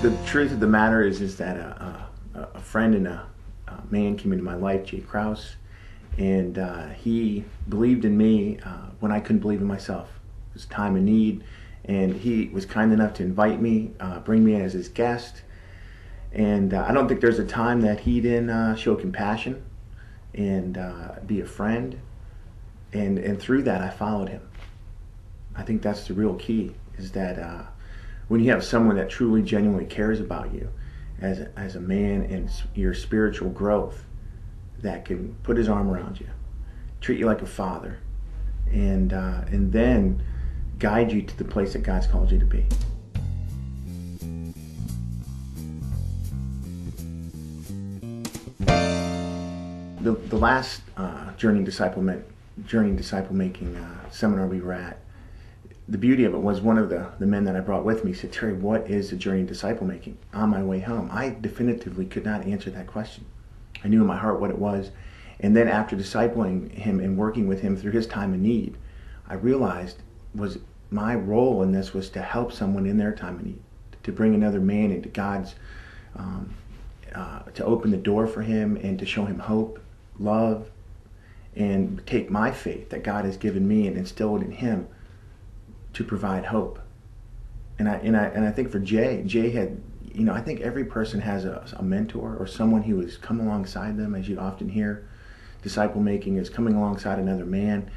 The truth of the matter is that a friend and a man came into my life, Jay Krause, and he believed in me when I couldn't believe in myself. It was a time of need, and he was kind enough to invite me, bring me in as his guest. And I don't think there's a time that he didn't show compassion and be a friend. And through that, I followed him. I think that's the real key, is that when you have someone that truly, genuinely cares about you as a man and your spiritual growth, that can put his arm around you, treat you like a father, and then guide you to the place that God's called you to be. The last Journey Disciple Making seminar we were at, the beauty of it was one of the men that I brought with me said, "Terry, what is the journey of disciple making?" On my way home, I definitively could not answer that question. I knew in my heart what it was. And then after discipling him and working with him through his time of need, I realized was my role in this was to help someone in their time of need, to bring another man into God's, to open the door for him and to show him hope, love, and take my faith that God has given me and instill it in him to provide hope. And I think for Jay had, I think every person has a mentor or someone who has come alongside them, as you often hear. Disciple making is coming alongside another man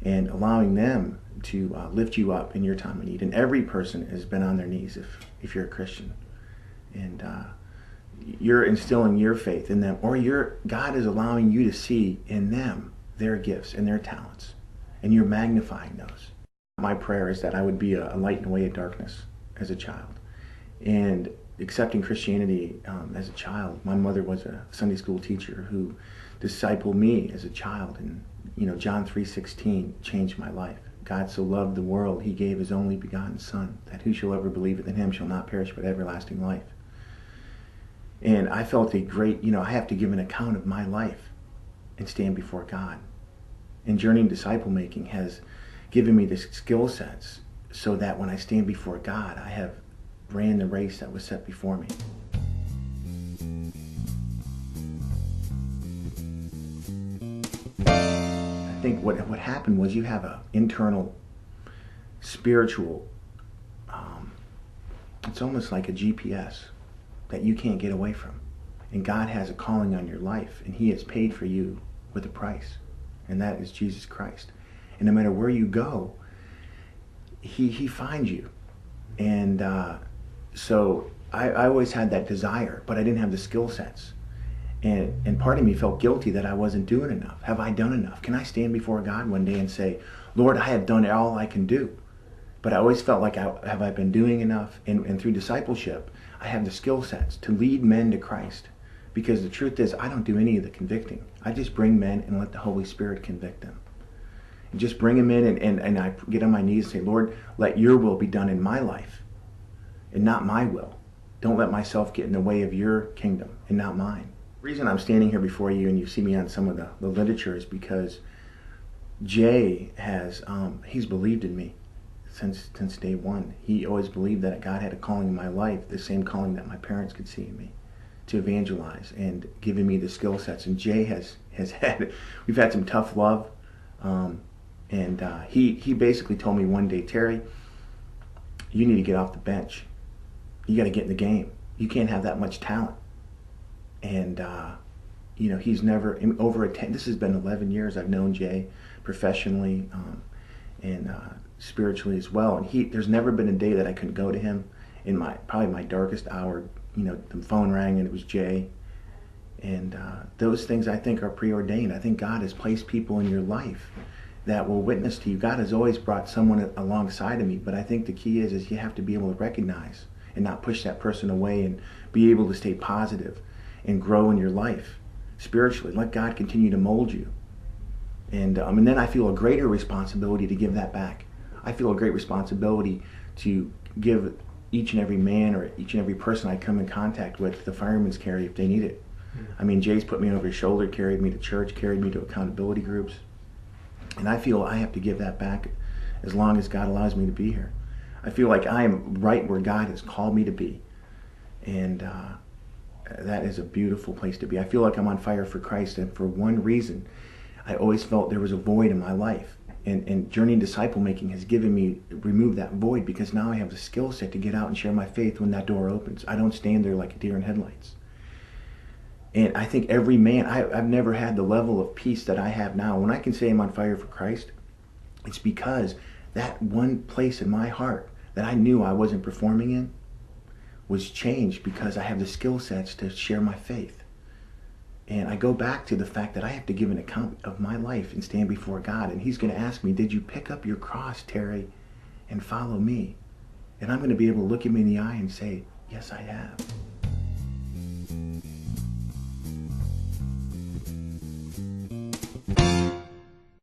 and allowing them to lift you up in your time of need. And every person has been on their knees if you're a Christian. And you're instilling your faith in them, or God is allowing you to see in them their gifts and their talents, and you're magnifying those. My prayer is that I would be a light in a way of darkness as a child. And accepting Christianity as a child, my mother was a Sunday school teacher who discipled me as a child. And John 3:16 changed my life. God so loved the world, he gave his only begotten Son, that whosoever believeth in him shall not perish but everlasting life. And I felt a great, I have to give an account of my life and stand before God. And Journey in Disciple Making has given me the skill sets so that when I stand before God, I have ran the race that was set before me. I think what happened was you have an internal spiritual, it's almost like a GPS that you can't get away from. And God has a calling on your life, and he has paid for you with a price, and that is Jesus Christ. And no matter where you go, he finds you. And so I always had that desire, but I didn't have the skill sets. And part of me felt guilty that I wasn't doing enough. Have I done enough? Can I stand before God one day and say, "Lord, I have done all I can do"? But I always felt like, have I been doing enough? And through discipleship, I have the skill sets to lead men to Christ. Because the truth is, I don't do any of the convicting. I just bring men and let the Holy Spirit convict them. And just bring them in and I get on my knees and say, "Lord, let your will be done in my life and not my will. Don't let myself get in the way of your kingdom and not mine." The reason I'm standing here before you and you see me on some of the literature is because Jay has, he's believed in me since day one. He always believed that God had a calling in my life, the same calling that my parents could see in me, to evangelize and giving me the skill sets. And Jay has had, we've had some tough love. And he basically told me one day, "Terry, you need to get off the bench. You got to get in the game. You can't have that much talent." And he's never this has been 11 years I've known Jay professionally and spiritually as well. And there's never been a day that I couldn't go to him in probably my darkest hour. The phone rang and it was Jay. And those things I think are preordained. I think God has placed people in your life that will witness to you. God has always brought someone alongside of me, but I think the key is you have to be able to recognize and not push that person away and be able to stay positive and grow in your life spiritually. Let God continue to mold you. And then I feel a greater responsibility to give that back. I feel a great responsibility to give each and every man or each and every person I come in contact with the fireman's carry if they need it. I mean, Jay's put me over his shoulder, carried me to church, carried me to accountability groups. And I feel I have to give that back as long as God allows me to be here. I feel like I am right where God has called me to be. And that is a beautiful place to be. I feel like I'm on fire for Christ, and for one reason, I always felt there was a void in my life. And Journey in Disciple Making has removed that void, because now I have the skill set to get out and share my faith when that door opens. I don't stand there like a deer in headlights. And I think every man, I've never had the level of peace that I have now. When I can say I'm on fire for Christ, it's because that one place in my heart that I knew I wasn't performing in was changed, because I have the skill sets to share my faith. And I go back to the fact that I have to give an account of my life and stand before God. And he's going to ask me, did you pick up your cross, Terry, and follow me? And I'm going to be able to look him in the eye and say, yes, I have.